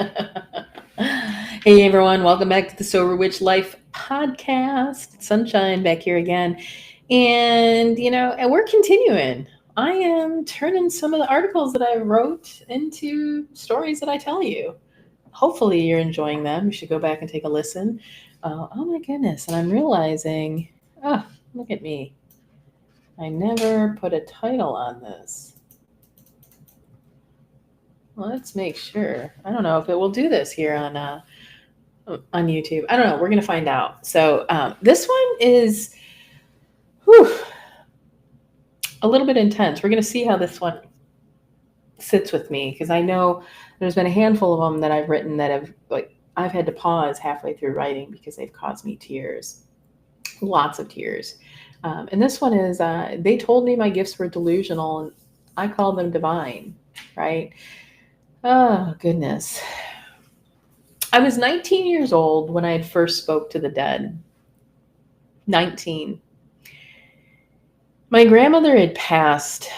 Hey everyone, welcome back to the Sober Witch Life podcast. It's Sunshine back here again. And we're continuing. I am turning some of the articles that I wrote into stories that I tell you. Hopefully you're enjoying them. You should go back and take a listen. Oh my goodness. And I'm realizing, oh, look at me. I never put a title on this. Let's make sure. I don't know if it will do this here on YouTube. I don't know. We're going to find out. So this one is a little bit intense. We're going to see how this one sits with me because I know there's been a handful of them that I've written that I've had to pause halfway through writing because they've caused me tears, lots of tears. And this one is they told me my gifts were delusional and I called them divine, right? Oh, goodness. I was 19 years old when I had first spoke to the dead. 19. My grandmother had passed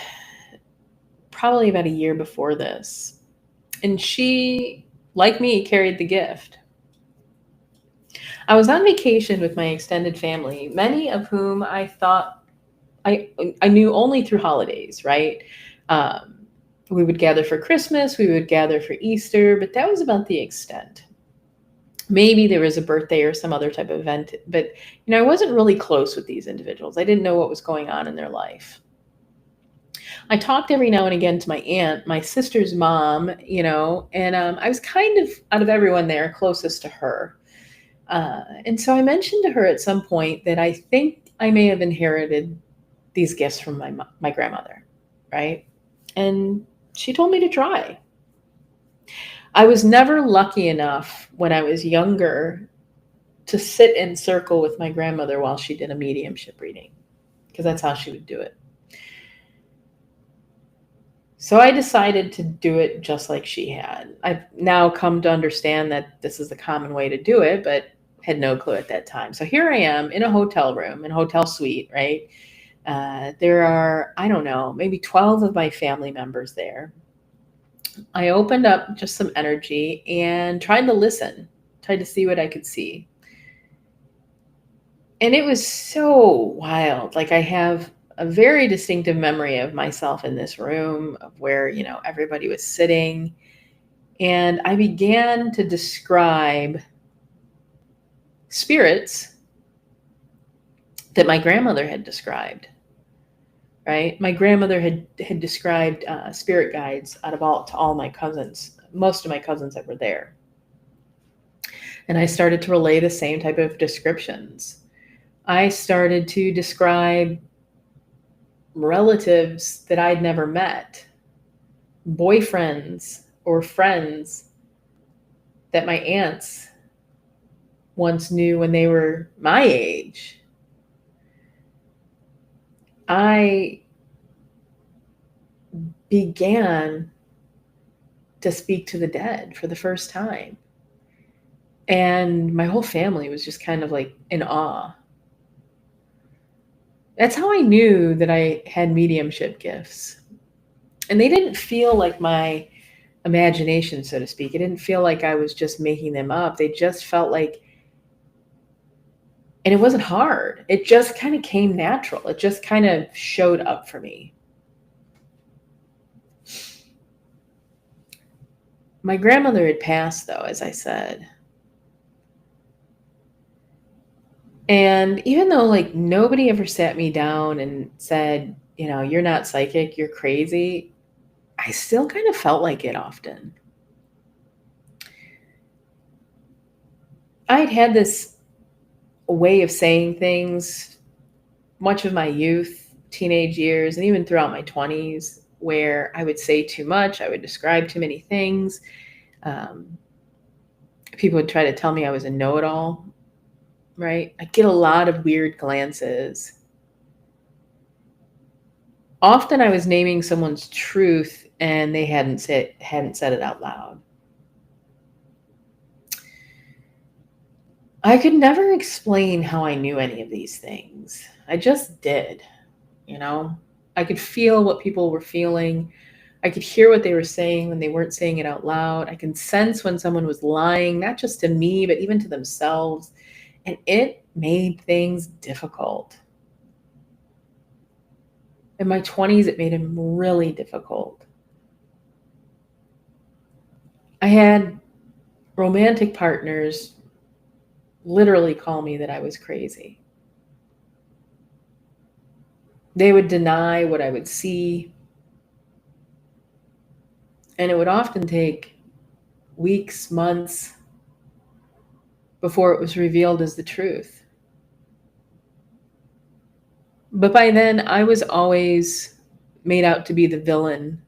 probably about a year before this. And she, like me, carried the gift. I was on vacation with my extended family, many of whom I thought I knew only through holidays, right? We would gather for Christmas, we would gather for Easter, but that was about the extent. Maybe there was a birthday or some other type of event, but I wasn't really close with these individuals. I didn't know what was going on in their life. I talked every now and again to my aunt, my sister's mom, and I was kind of, out of everyone there, closest to her. And so I mentioned to her at some point that I think I may have inherited these gifts from my grandmother, right? And she told me to try. I was never lucky enough when I was younger to sit in circle with my grandmother while she did a mediumship reading, because that's how she would do it. So I decided to do it just like she had. I've now come to understand that this is the common way to do it, but had no clue at that time. So here I am in a hotel room, in a hotel suite, right? There are, I don't know, maybe 12 of my family members there. I opened up just some energy and tried to listen, tried to see what I could see. And it was so wild. Like I have a very distinctive memory of myself in this room of where, everybody was sitting. And I began to describe spirits that my grandmother had described, right? My grandmother had described spirit guides to all my cousins, most of my cousins that were there. And I started to relay the same type of descriptions. I started to describe relatives that I'd never met, boyfriends or friends that my aunts once knew when they were my age. I began to speak to the dead for the first time. And my whole family was just kind of like in awe. That's how I knew that I had mediumship gifts. And they didn't feel like my imagination, so to speak. It didn't feel like I was just making them up. They just felt like, and it wasn't hard. It just kind of came natural. It just kind of showed up for me. My grandmother had passed, though, as I said. And even though nobody ever sat me down and said, you're not psychic, you're crazy, I still kind of felt like it often. I'd had this way of saying things much of my youth, teenage years, and even throughout my 20s, where I would say too much, I would describe too many things. People would try to tell me I was a know-it-all. Right? I get a lot of weird glances. Often I was naming someone's truth and they hadn't said it out loud. I could never explain how I knew any of these things. I just did, I could feel what people were feeling. I could hear what they were saying when they weren't saying it out loud. I can sense when someone was lying, not just to me, but even to themselves. And it made things difficult. In my 20s, it made them really difficult. I had romantic partners literally call me that I was crazy. They would deny what I would see. And it would often take weeks, months before it was revealed as the truth. But by then, I was always made out to be the villain,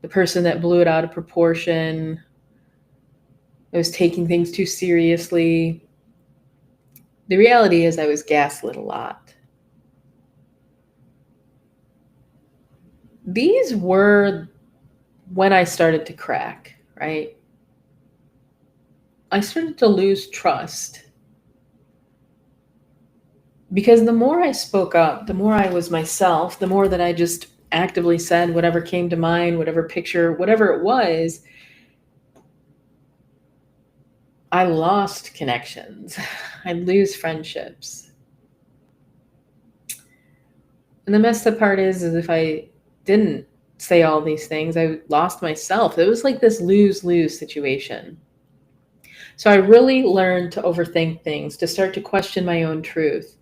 the person that blew it out of proportion. I was taking things too seriously. The reality is I was gaslit a lot. These were when I started to crack, right? I started to lose trust. Because the more I spoke up, the more I was myself, the more that I just actively said whatever came to mind, whatever picture, whatever it was, I lost connections. I'd lose friendships. And the messed up part is if I didn't say all these things, I lost myself. It was like this lose-lose situation. So I really learned to overthink things, to start to question my own truth.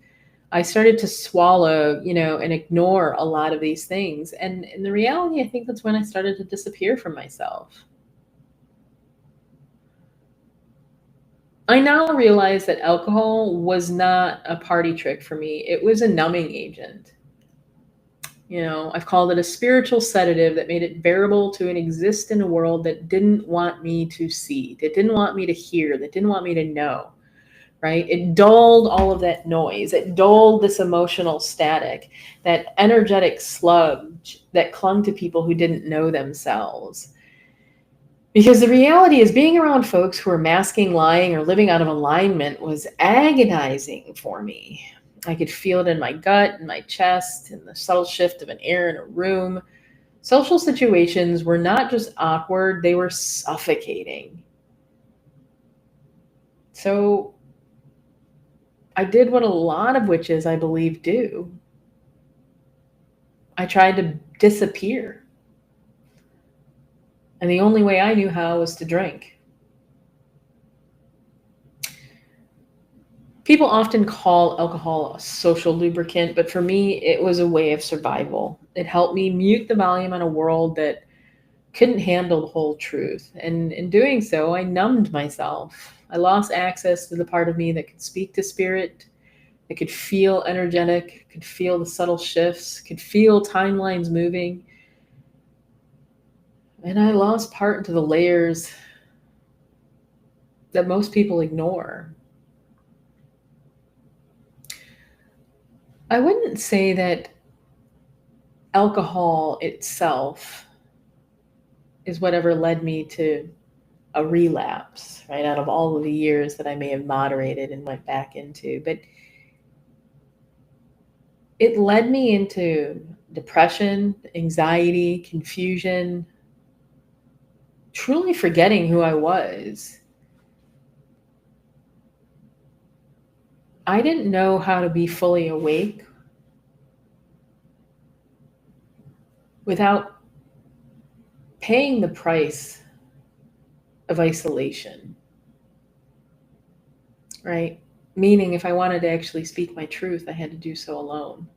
I started to swallow, and ignore a lot of these things. And in the reality, I think that's when I started to disappear from myself. I now realize that alcohol was not a party trick for me. It was a numbing agent. I've called it a spiritual sedative that made it bearable to exist in a world that didn't want me to see, that didn't want me to hear, that didn't want me to know. Right? It dulled all of that noise. It dulled this emotional static, that energetic sludge that clung to people who didn't know themselves. Because the reality is being around folks who are masking, lying, or living out of alignment was agonizing for me. I could feel it in my gut, in my chest, in the subtle shift of an air in a room. Social situations were not just awkward, they were suffocating. So I did what a lot of witches, I believe, do. I tried to disappear. And the only way I knew how was to drink. People often call alcohol a social lubricant, but for me, it was a way of survival. It helped me mute the volume on a world that couldn't handle the whole truth. And in doing so, I numbed myself. I lost access to the part of me that could speak to spirit, that could feel energetic, could feel the subtle shifts, could feel timelines moving. And I lost part into the layers that most people ignore. I wouldn't say that alcohol itself is whatever led me to a relapse, right? Out of all of the years that I may have moderated and went back into. But it led me into depression, anxiety, confusion, truly forgetting who I was. I didn't know how to be fully awake without paying the price of isolation, right? Meaning if I wanted to actually speak my truth, I had to do so alone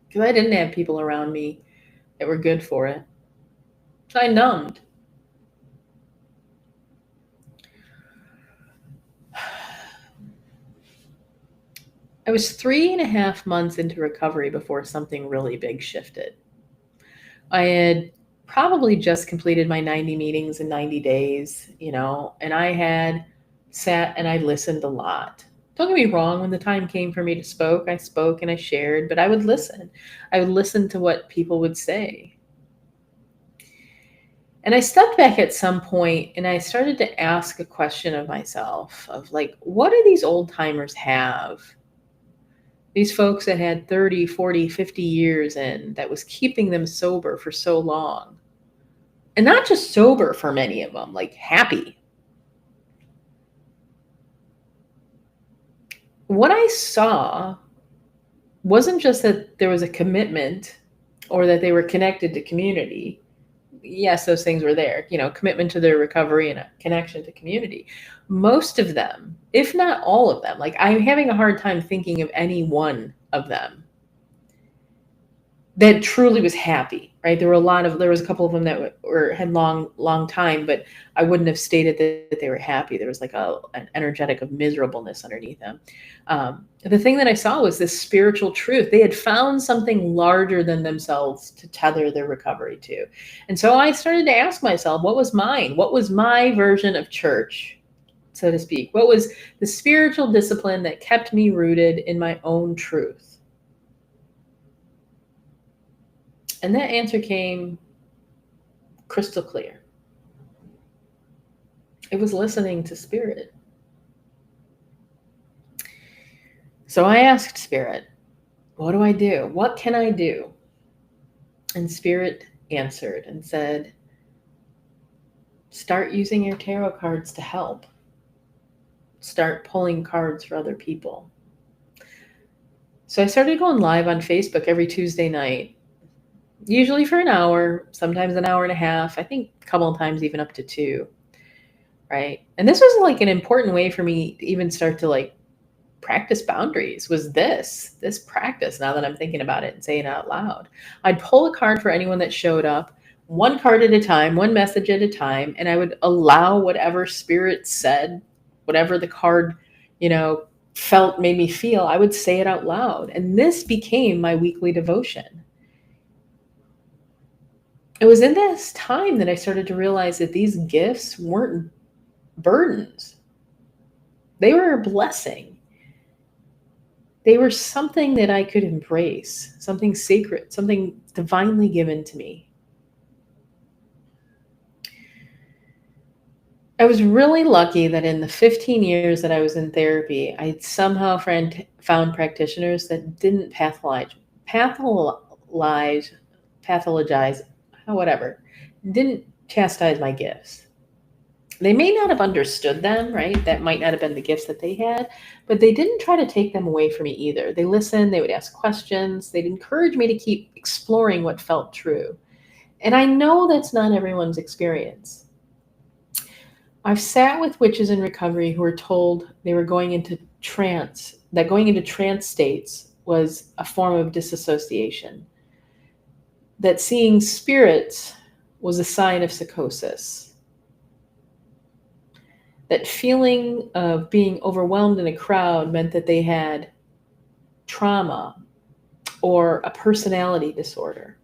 because I didn't have people around me that were good for it. So I numbed. I was 3.5 months into recovery before something really big shifted. I had probably just completed my 90 meetings in 90 days, and I had sat and I listened a lot. Don't get me wrong, when the time came for me to spoke, I spoke and I shared, but I would listen. I would listen to what people would say. And I stepped back at some point and I started to ask a question of myself of like, what do these old timers have? These folks that had 30, 40, 50 years in that was keeping them sober for so long. And not just sober for many of them, like happy. What I saw wasn't just that there was a commitment or that they were connected to community. Yes, those things were there, commitment to their recovery and a connection to community. Most of them, if not all of them, like I'm having a hard time thinking of any one of them that truly was happy, right? There was a couple of them that had long time, but I wouldn't have stated that they were happy. There was like an energetic of miserableness underneath them. The thing that I saw was this spiritual truth. They had found something larger than themselves to tether their recovery to. And so I started to ask myself, what was mine? What was my version of church, so to speak? What was the spiritual discipline that kept me rooted in my own truth? And that answer came crystal clear. It was listening to Spirit. So I asked Spirit, what do I do? What can I do? And Spirit answered and said, start using your tarot cards to help. Start pulling cards for other people. So I started going live on Facebook every Tuesday night, usually for an hour, sometimes an hour and a half, I think a couple of times even up to 2, right? And this was like an important way for me to even start to like practice boundaries, was this practice, now that I'm thinking about it and saying it out loud. I'd pull a card for anyone that showed up, one card at a time, one message at a time, and I would allow whatever Spirit said, whatever the card, made me feel, I would say it out loud. And this became my weekly devotion. It was in this time that I started to realize that these gifts weren't burdens. They were a blessing. They were something that I could embrace, something sacred, something divinely given to me. I was really lucky that in the 15 years that I was in therapy, I somehow found practitioners that didn't pathologize, whatever, didn't chastise my gifts. They may not have understood them, right? That might not have been the gifts that they had, but they didn't try to take them away from me either. They listened, they would ask questions, they'd encourage me to keep exploring what felt true. And I know that's not everyone's experience. I've sat with witches in recovery who were told they were going into trance, that going into trance states was a form of disassociation, that seeing spirits was a sign of psychosis, that feeling of being overwhelmed in a crowd meant that they had trauma or a personality disorder.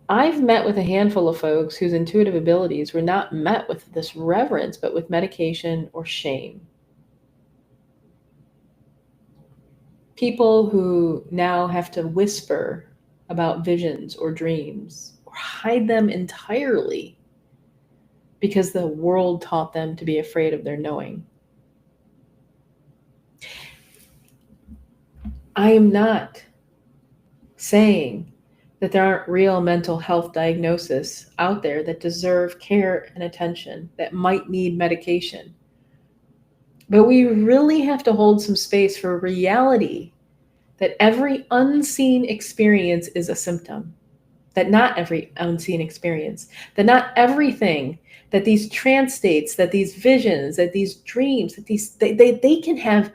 I've met with a handful of folks whose intuitive abilities were not met with this reverence, but with medication or shame. People who now have to whisper about visions or dreams or hide them entirely because the world taught them to be afraid of their knowing. I am not saying that there aren't real mental health diagnoses out there that deserve care and attention, that might need medication. But we really have to hold some space for reality that every unseen experience is a symptom, that not every unseen experience, that not everything, that these trance states, that these visions, that these dreams, that they can have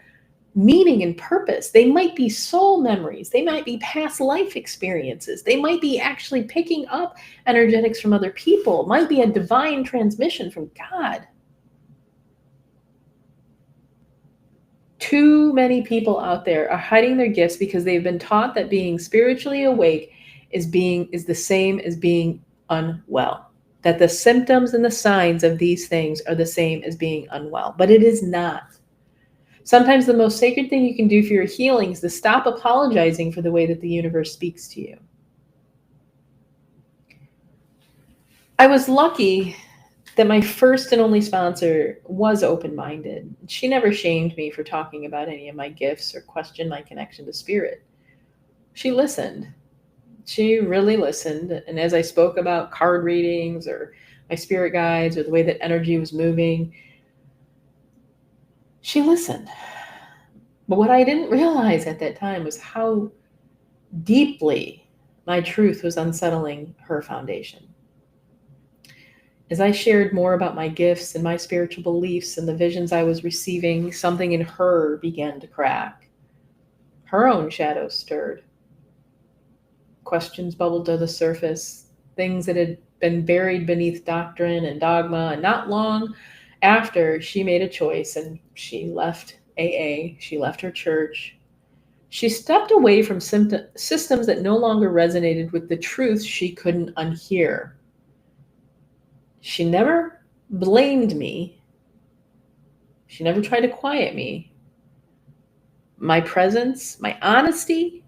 meaning and purpose. They might be soul memories. They might be past life experiences. They might be actually picking up energetics from other people. It might be a divine transmission from God. Too many people out there are hiding their gifts because they've been taught that being spiritually awake is the same as being unwell. That the symptoms and the signs of these things are the same as being unwell. But it is not. Sometimes the most sacred thing you can do for your healing is to stop apologizing for the way that the universe speaks to you. I was lucky that my first and only sponsor was open-minded. She never shamed me for talking about any of my gifts or questioned my connection to spirit. She listened. She really listened. And as I spoke about card readings or my spirit guides or the way that energy was moving, she listened. But what I didn't realize at that time was how deeply my truth was unsettling her foundation. As I shared more about my gifts and my spiritual beliefs and the visions I was receiving, something in her began to crack. Her own shadow stirred. Questions bubbled to the surface, things that had been buried beneath doctrine and dogma. And not long after, she made a choice and she left AA, she left her church. She stepped away from systems that no longer resonated with the truth she couldn't unhear. She never blamed me. She never tried to quiet me. My presence, my honesty,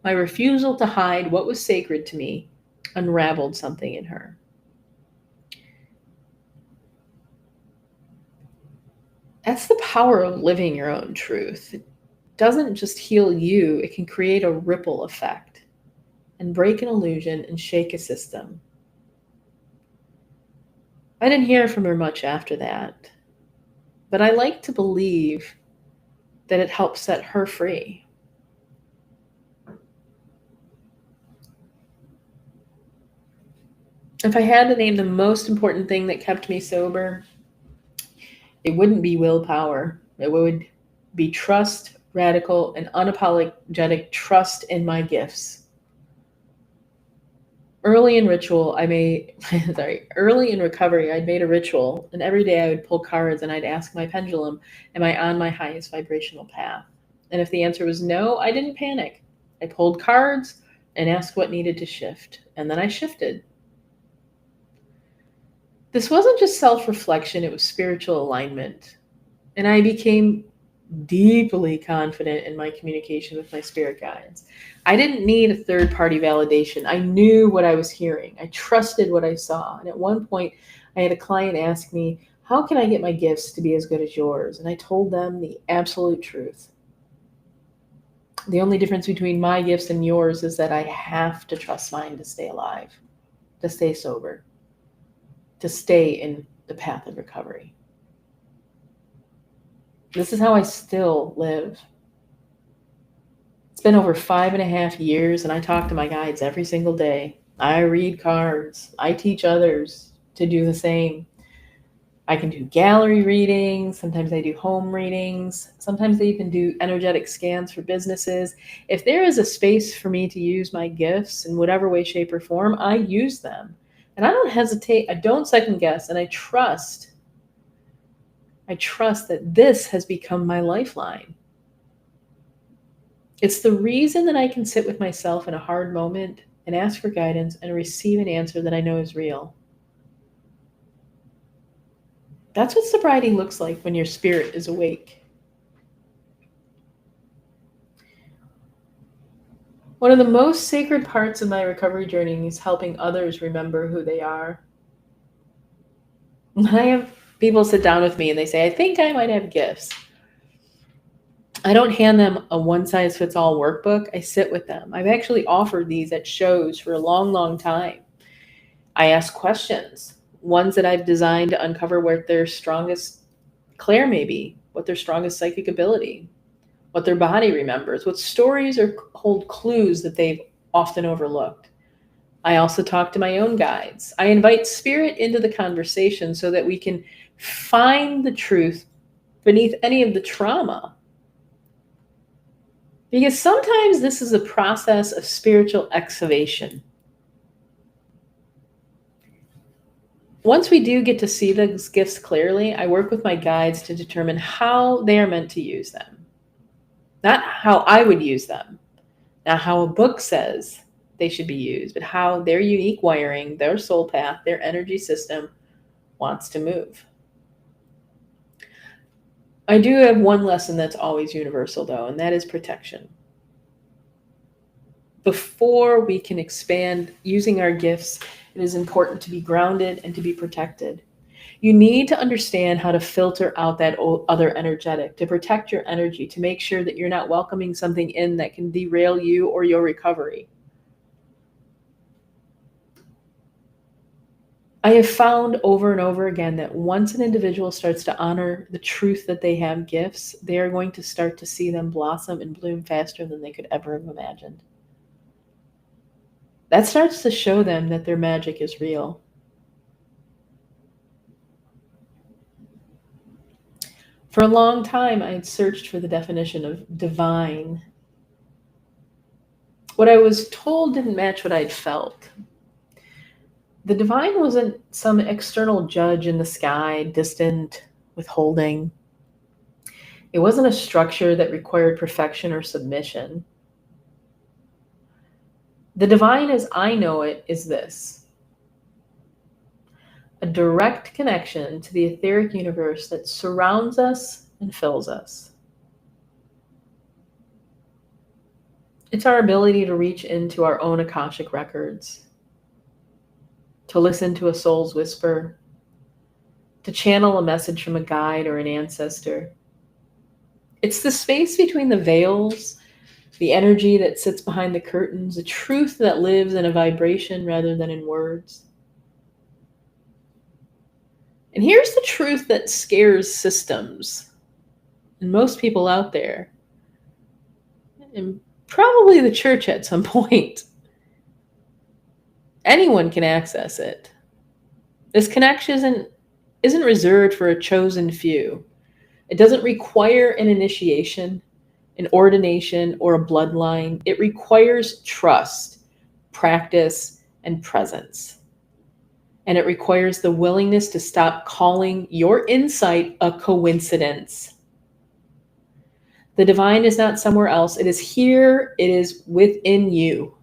my refusal to hide what was sacred to me unraveled something in her. That's the power of living your own truth. It doesn't just heal you, it can create a ripple effect and break an illusion and shake a system. I didn't hear from her much after that, but I like to believe that it helped set her free. If I had to name the most important thing that kept me sober, it wouldn't be willpower. It would be trust, radical and unapologetic trust in my gifts. Early in recovery, I'd made a ritual, and every day I would pull cards and I'd ask my pendulum, am I on my highest vibrational path? And if the answer was no, I didn't panic. I pulled cards and asked what needed to shift, and then I shifted. This wasn't just self-reflection, it was spiritual alignment. And I became deeply confident in my communication with my spirit guides. I didn't need a third-party validation. I knew what I was hearing. I trusted what I saw. And at one point, I had a client ask me, how can I get my gifts to be as good as yours? And I told them the absolute truth. The only difference between my gifts and yours is that I have to trust mine to stay alive, to stay sober, to stay in the path of recovery. This is how I still live. It's been over 5.5 years, and I talk to my guides every single day. I read cards. I teach others to do the same. I can do gallery readings. Sometimes I do home readings. Sometimes I even do energetic scans for businesses. If there is a space for me to use my gifts in whatever way, shape, or form, I use them. And I don't hesitate. I don't second guess. And I trust that this has become my lifeline. It's the reason that I can sit with myself in a hard moment and ask for guidance and receive an answer that I know is real. That's what sobriety looks like when your spirit is awake. One of the most sacred parts of my recovery journey is helping others remember who they are. I have people sit down with me and they say, I think I might have gifts. I don't hand them a one-size-fits-all workbook. I sit with them. I've actually offered these at shows for a long, long time. I ask questions, ones that I've designed to uncover where their strongest clair may be, what their strongest psychic ability, what their body remembers, what stories or hold clues that they've often overlooked. I also talk to my own guides. I invite spirit into the conversation so that we can find the truth beneath any of the trauma. Because sometimes this is a process of spiritual excavation. Once we do get to see those gifts clearly, I work with my guides to determine how they are meant to use them. Not how I would use them, not how a book says they should be used, but how their unique wiring, their soul path, their energy system wants to move. I do have one lesson that's always universal, though, and that is protection. Before we can expand using our gifts, it is important to be grounded and to be protected. You need to understand how to filter out that other energetic, to protect your energy, to make sure that you're not welcoming something in that can derail you or your recovery. I have found over and over again that once an individual starts to honor the truth that they have gifts, they are going to start to see them blossom and bloom faster than they could ever have imagined. That starts to show them that their magic is real. For a long time, I had searched for the definition of divine. What I was told didn't match what I'd felt. The divine wasn't some external judge in the sky, distant, withholding. It wasn't a structure that required perfection or submission. The divine as I know it is this: a direct connection to the etheric universe that surrounds us and fills us. It's our ability to reach into our own Akashic records, to listen to a soul's whisper, to channel a message from a guide or an ancestor. It's the space between the veils, the energy that sits behind the curtains, the truth that lives in a vibration rather than in words. And here's the truth that scares systems and most people out there, and probably the church at some point. Anyone can access it. This connection isn't reserved for a chosen few. It doesn't require an initiation, an ordination, or a bloodline. It requires trust, practice, and presence. And it requires the willingness to stop calling your insight a coincidence. The divine is not somewhere else. It is here. It is within you.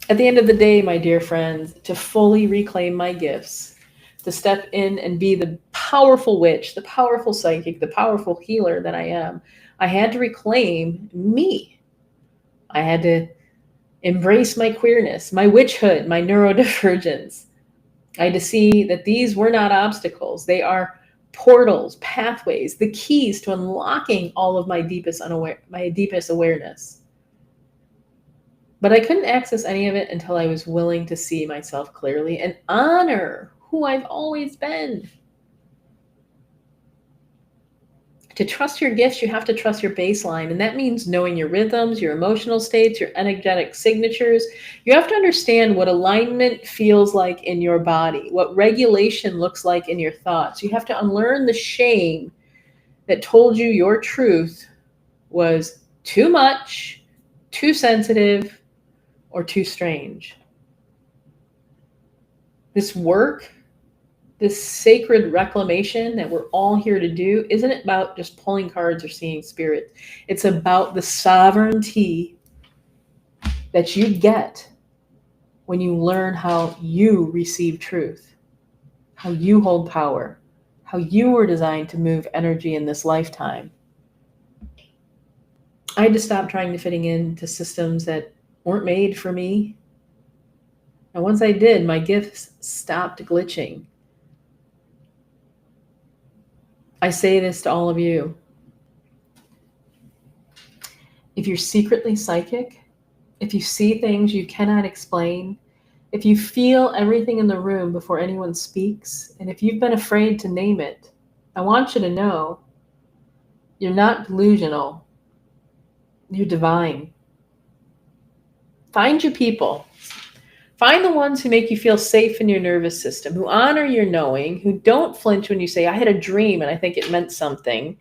At the end of the day, my dear friends, to fully reclaim my gifts, to step in and be the powerful witch, the powerful psychic, the powerful healer that I am, I had to reclaim me. I had to embrace my queerness, my witchhood, my neurodivergence. I had to see that these were not obstacles. They are portals, pathways, the keys to unlocking all of my deepest awareness. But I couldn't access any of it until I was willing to see myself clearly and honor who I've always been. To trust your gifts, you have to trust your baseline. And that means knowing your rhythms, your emotional states, your energetic signatures. You have to understand what alignment feels like in your body, what regulation looks like in your thoughts. You have to unlearn the shame that told you your truth was too much, too sensitive, or too strange. This work, this sacred reclamation that we're all here to do, isn't about just pulling cards or seeing spirit. It's about the sovereignty that you get when you learn how you receive truth, how you hold power, how you were designed to move energy in this lifetime. I had to stop trying to fitting into systems that weren't made for me. And once I did, my gifts stopped glitching. I say this to all of you. If you're secretly psychic, if you see things you cannot explain, if you feel everything in the room before anyone speaks, and if you've been afraid to name it, I want you to know you're not delusional. You're divine. Find your people. Find the ones who make you feel safe in your nervous system, who honor your knowing, who don't flinch when you say, I had a dream and I think it meant something.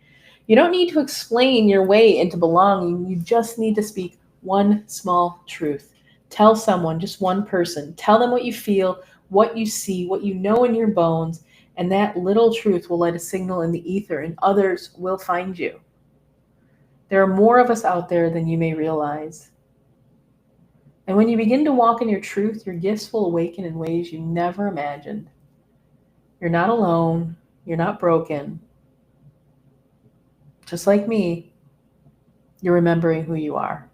You don't need to explain your way into belonging. You just need to speak one small truth. Tell someone, just one person. Tell them what you feel, what you see, what you know in your bones, and that little truth will light a signal in the ether, and others will find you. There are more of us out there than you may realize. And when you begin to walk in your truth, your gifts will awaken in ways you never imagined. You're not alone. You're not broken. Just like me, you're remembering who you are.